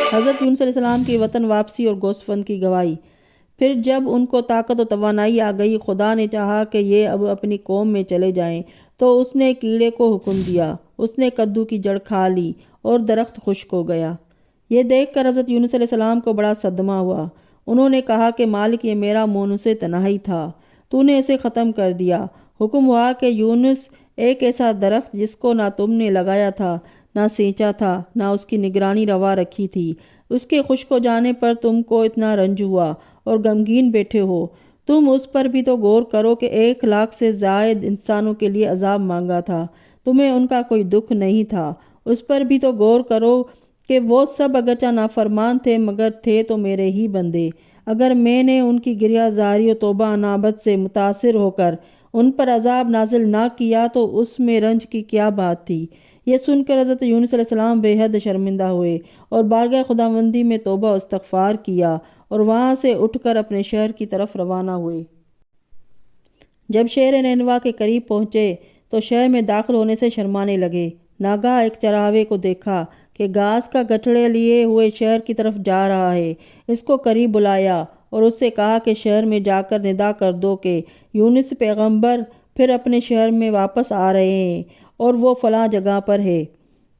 حضرت یونس علیہ السلام کی وطن واپسی اور گوسفند کی گواہی۔ پھر جب ان کو طاقت و توانائی آ گئی، خدا نے چاہا کہ یہ اب اپنی قوم میں چلے جائیں، تو اس نے کیڑے کو حکم دیا، اس نے کدو کی جڑ کھا لی اور درخت خشک ہو گیا۔ یہ دیکھ کر حضرت یونس علیہ السلام کو بڑا صدمہ ہوا۔ انہوں نے کہا کہ مالک، یہ میرا مونس تنہائی تھا، تو نے اسے ختم کر دیا۔ حکم ہوا کہ یونس ایک ایسا درخت جس کو نہ تم نے لگایا تھا، نہ سینچا تھا، نہ اس کی نگرانی روا رکھی تھی، اس کے خشک ہو جانے پر تم کو اتنا رنج ہوا اور غمگین بیٹھے ہو۔ تم اس پر بھی تو غور کرو کہ 1,00,000 سے زائد انسانوں کے لیے عذاب مانگا تھا، تمہیں ان کا کوئی دکھ نہیں تھا۔ اس پر بھی تو غور کرو کہ وہ سب اگرچہ نافرمان تھے مگر تھے تو میرے ہی بندے۔ اگر میں نے ان کی گریہ زاری و توبہ انابت سے متاثر ہو کر ان پر عذاب نازل نہ کیا تو اس میں رنج کی کیا بات تھی۔ یہ سن کر حضرت یونس علیہ السلام بے حد شرمندہ ہوئے اور بارگاہ خداوندی میں توبہ و استغفار کیا اور وہاں سے اٹھ کر اپنے شہر کی طرف روانہ ہوئے۔ جب شہر نینوا کے قریب پہنچے تو شہر میں داخل ہونے سے شرمانے لگے۔ ناگہاں ایک چراوے کو دیکھا کہ گھاس کا گٹھڑا لیے ہوئے شہر کی طرف جا رہا ہے۔ اس کو قریب بلایا اور اس سے کہا کہ شہر میں جا کر ندا کر دو کہ یونس پیغمبر پھر اپنے شہر میں واپس آ رہے ہیں اور وہ فلاں جگہ پر ہے۔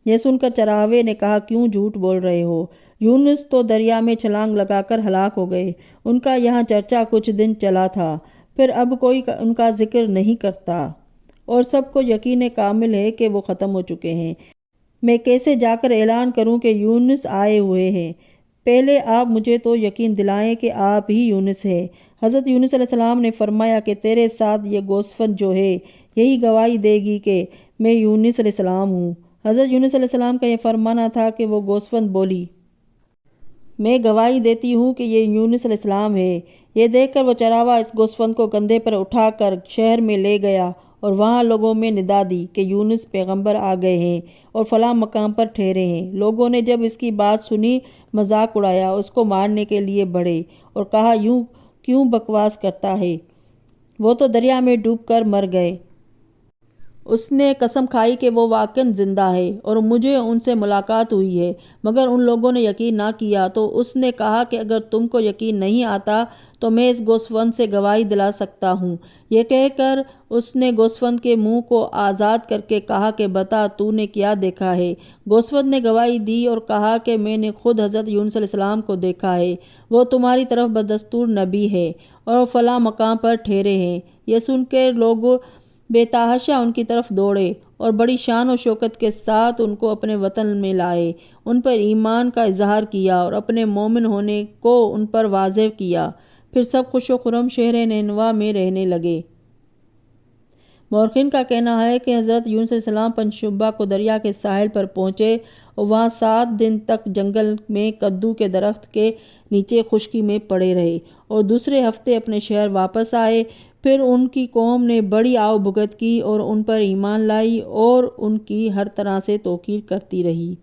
یہ سن کر چراوے نے کہا، کیوں جھوٹ بول رہے ہو؟ یونس تو دریا میں چھلانگ لگا کر ہلاک ہو گئے۔ ان کا یہاں چرچا کچھ دن چلا تھا، پھر اب کوئی ان کا ذکر نہیں کرتا اور سب کو یقین کامل ہے کہ وہ ختم ہو چکے ہیں۔ میں کیسے جا کر اعلان کروں کہ یونس آئے ہوئے ہیں؟ پہلے آپ مجھے تو یقین دلائیں کہ آپ ہی یونس ہیں۔ حضرت یونس علیہ السلام نے فرمایا کہ تیرے ساتھ یہ گوسفند جو ہے یہی گواہی دے گی کہ میں یونس علیہ السلام ہوں۔ حضرت یونس علیہ السلام کا یہ فرمانا تھا کہ وہ گوسفند بولی، میں گواہی دیتی ہوں کہ یہ یونس علیہ السلام ہے۔ یہ دیکھ کر وہ چراوا اس گوسفند کو کندھے پر اٹھا کر شہر میں لے گیا اور وہاں لوگوں میں ندا دی کہ یونس پیغمبر آ گئے ہیں اور فلاں مقام پر ٹھہرے ہیں۔ لوگوں نے جب اس کی بات سنی مذاق اڑایا، اس کو مارنے کے لیے بڑھے اور کہا، یوں کیوں بکواس کرتا ہے؟ وہ تو دریا میں ڈوب کر مر گئے۔ اس نے قسم کھائی کہ وہ واقعاً زندہ ہے اور مجھے ان سے ملاقات ہوئی ہے، مگر ان لوگوں نے یقین نہ کیا۔ تو اس نے کہا کہ اگر تم کو یقین نہیں آتا تو میں اس گوسفند سے گواہی دلا سکتا ہوں۔ یہ کہہ کر اس نے گوسفند کے منہ کو آزاد کر کے کہا کہ بتا، تو نے کیا دیکھا ہے؟ گوسفند نے گواہی دی اور کہا کہ میں نے خود حضرت یونس علیہ السلام کو دیکھا ہے، وہ تمہاری طرف بدستور نبی ہے اور فلاں مقام پر ٹھہرے ہیں۔ یہ سن کے لوگ بے تحاشا ان کی طرف دوڑے اور بڑی شان و شوکت کے ساتھ ان کو اپنے وطن میں لائے، ان پر ایمان کا اظہار کیا اور اپنے مومن ہونے کو ان پر واضح کیا۔ پھر سب خوش و خرم شہر نینوا میں رہنے لگے۔ مورخین کا کہنا ہے کہ حضرت یونس علیہ السلام پنجشنبہ کو دریا کے ساحل پر پہنچے اور وہاں 7 دن تک جنگل میں کدو کے درخت کے نیچے خشکی میں پڑے رہے اور دوسرے ہفتے اپنے شہر واپس آئے۔ پھر ان کی قوم نے بڑی آؤ بھگت کی اور ان پر ایمان لائی اور ان کی ہر طرح سے توقیر کرتی رہی۔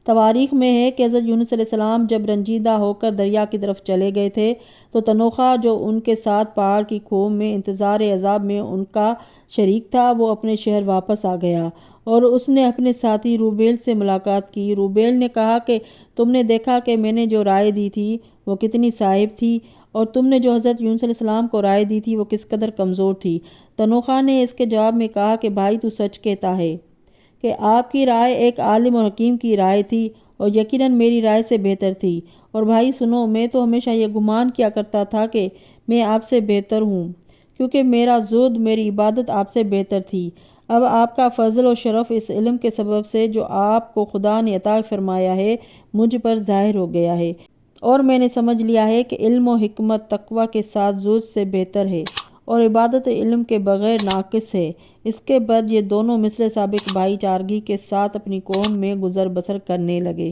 تواریخ میں ہے کہ حضرت یونس علیہ السلام جب رنجیدہ ہو کر دریا کی طرف چلے گئے تھے تو تنوخہ جو ان کے ساتھ پہاڑ کی کھوہ میں انتظار عذاب میں ان کا شریک تھا، وہ اپنے شہر واپس آ گیا اور اس نے اپنے ساتھی روبیل سے ملاقات کی۔ روبیل نے کہا کہ تم نے دیکھا کہ میں نے جو رائے دی تھی وہ کتنی صائب تھی اور تم نے جو حضرت یونس علیہ السلام کو رائے دی تھی وہ کس قدر کمزور تھی۔ تنوخہ نے اس کے جواب میں کہا کہ بھائی، تو سچ کہتا ہے کہ آپ کی رائے ایک عالم اور حکیم کی رائے تھی اور یقیناً میری رائے سے بہتر تھی۔ اور بھائی سنو، میں تو ہمیشہ یہ گمان کیا کرتا تھا کہ میں آپ سے بہتر ہوں، کیونکہ میرا زہد، میری عبادت آپ سے بہتر تھی۔ اب آپ کا فضل و شرف اس علم کے سبب سے جو آپ کو خدا نے عطا فرمایا ہے مجھ پر ظاہر ہو گیا ہے، اور میں نے سمجھ لیا ہے کہ علم و حکمت تقویٰ کے ساتھ زہد سے بہتر ہے اور عبادت علم کے بغیر ناقص ہے۔ اس کے بعد یہ دونوں مثل سابق بھائی چارگی کے ساتھ اپنی قوم میں گزر بسر کرنے لگے۔